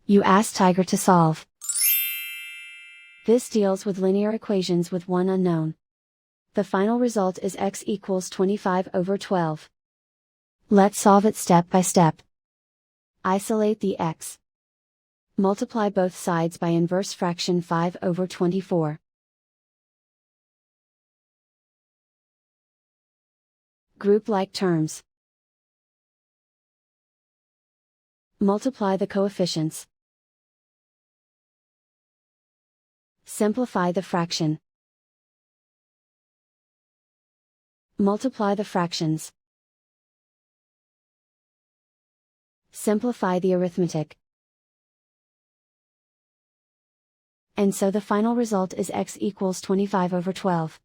You ask Tiger to solve. This deals with linear equations with one unknown. The final result is x equals 25/12. Let's solve it step by step. Isolate the x. Multiply both sides by inverse fraction 5/24. Group like terms. Multiply the coefficients. Simplify the fraction. Multiply the fractions. Simplify the arithmetic. And so the final result is x equals 25/12.